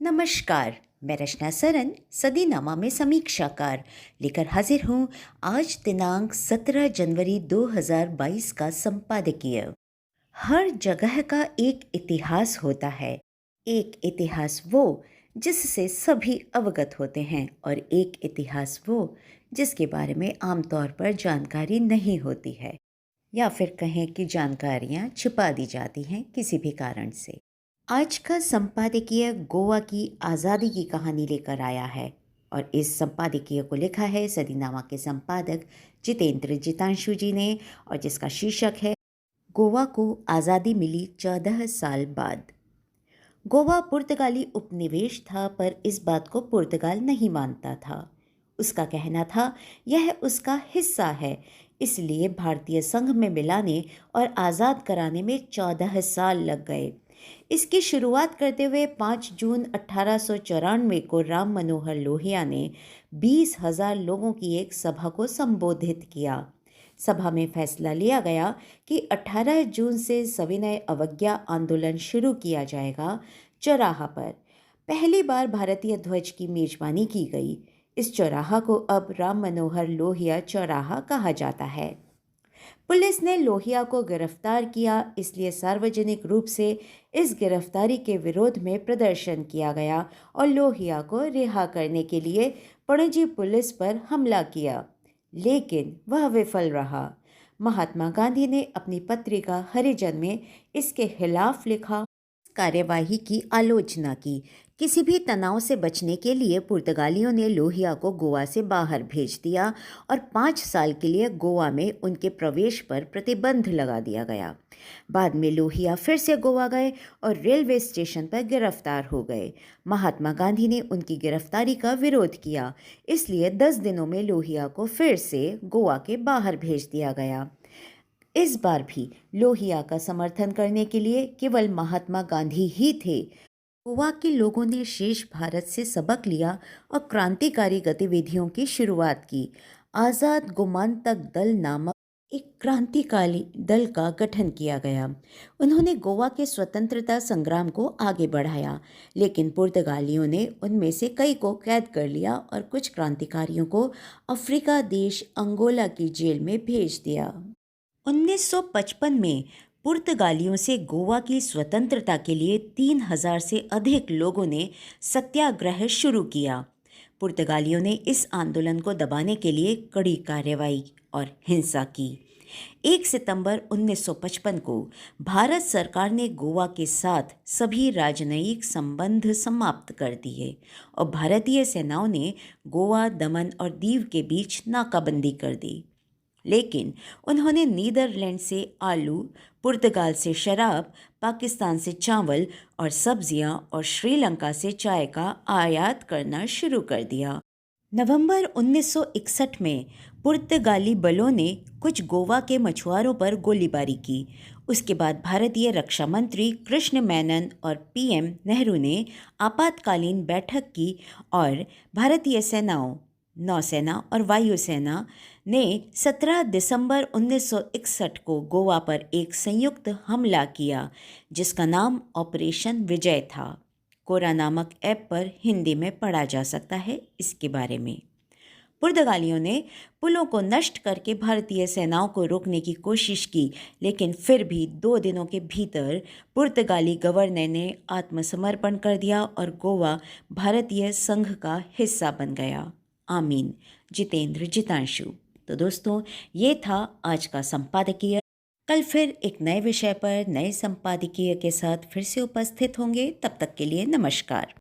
नमस्कार। मैं रचना सरन सदीनामा में समीक्षाकार लेकर हाजिर हूँ आज दिनांक 17 जनवरी 2022 का संपादकीय। हर जगह का एक इतिहास होता है। एक इतिहास वो जिससे सभी अवगत होते हैं और एक इतिहास वो जिसके बारे में आमतौर पर जानकारी नहीं होती है, या फिर कहें कि जानकारियाँ छिपा दी जाती हैं किसी भी कारण से। आज का संपादकीय गोवा की आज़ादी की कहानी लेकर आया है और इस संपादकीय को लिखा है सदीनामा के संपादक जितेंद्र जितांशु जी ने, और जिसका शीर्षक है गोवा को आज़ादी मिली 14 साल बाद। गोवा पुर्तगाली उपनिवेश था, पर इस बात को पुर्तगाल नहीं मानता था। उसका कहना था यह उसका हिस्सा है, इसलिए भारतीय संघ में मिलाने और आज़ाद कराने में 14 साल लग गए। इसकी शुरुआत करते हुए 5 जून 1894 को राम मनोहर लोहिया ने 20,000 लोगों की एक सभा को संबोधित किया। सभा में फैसला लिया गया कि 18 जून से सविनय अवज्ञा आंदोलन शुरू किया जाएगा। चौराहा पर पहली बार भारतीय ध्वज की मेजबानी की गई। इस चौराहा को अब राम मनोहर लोहिया चौराहा कहा जाता है। पुलिस ने लोहिया को गिरफ्तार किया, इसलिए सार्वजनिक रूप से इस गिरफ्तारी के विरोध में प्रदर्शन किया गया और लोहिया को रिहा करने के लिए पणजी पुलिस पर हमला किया, लेकिन वह विफल रहा। महात्मा गांधी ने अपनी पत्रिका हरिजन में इसके खिलाफ लिखा, कार्यवाही की आलोचना की। किसी भी तनाव से बचने के लिए पुर्तगालियों ने लोहिया को गोवा से बाहर भेज दिया और 5 साल के लिए गोवा में उनके प्रवेश पर प्रतिबंध लगा दिया गया। बाद में लोहिया फिर से गोवा गए और रेलवे स्टेशन पर गिरफ्तार हो गए। महात्मा गांधी ने उनकी गिरफ्तारी का विरोध किया, इसलिए 10 दिनों में लोहिया को फिर से गोवा के बाहर भेज दिया गया। इस बार भी लोहिया का समर्थन करने के लिए केवल महात्मा गांधी ही थे। गोवा के लोगों ने शेष भारत से सबक लिया और क्रांतिकारी गतिविधियों की शुरुआत की। आज़ाद गोमांतक दल नामक एक क्रांतिकारी दल का गठन किया गया। उन्होंने गोवा के स्वतंत्रता संग्राम को आगे बढ़ाया, लेकिन पुर्तगालियों ने उनमें से कई को कैद कर लिया और कुछ क्रांतिकारियों को अफ्रीका देश अंगोला की जेल में भेज दिया। 1955 में पुर्तगालियों से गोवा की स्वतंत्रता के लिए 3,000 से अधिक लोगों ने सत्याग्रह शुरू किया। पुर्तगालियों ने इस आंदोलन को दबाने के लिए कड़ी कार्रवाई और हिंसा की। 1 सितंबर 1955 को भारत सरकार ने गोवा के साथ सभी राजनयिक संबंध समाप्त कर दिए और भारतीय सेनाओं ने गोवा, दमन और दीव के बीच नाकाबंदी कर दी। लेकिन उन्होंने नीदरलैंड से आलू, पुर्तगाल से शराब, पाकिस्तान से चावल और सब्जियां और श्रीलंका से चाय का आयात करना शुरू कर दिया। नवंबर 1961 में पुर्तगाली बलों ने कुछ गोवा के मछुआरों पर गोलीबारी की। उसके बाद भारतीय रक्षा मंत्री कृष्ण मेनन और पीएम नेहरू ने आपातकालीन बैठक की और भारतीय सेनाओं, नौसेना और वायुसेना ने 17 दिसंबर 1961 को गोवा पर एक संयुक्त हमला किया, जिसका नाम ऑपरेशन विजय था। कोरा नामक ऐप पर हिंदी में पढ़ा जा सकता है इसके बारे में। पुर्तगालियों ने पुलों को नष्ट करके भारतीय सेनाओं को रोकने की कोशिश की, लेकिन फिर भी 2 दिनों के भीतर पुर्तगाली गवर्नर ने आत्मसमर्पण कर दिया और गोवा भारतीय संघ का हिस्सा बन गया। आमीन। जितेंद्र जितांशु। तो दोस्तों, ये था आज का संपादकीय। कल फिर एक नए विषय पर नए संपादकीय के साथ फिर से उपस्थित होंगे। तब तक के लिए नमस्कार।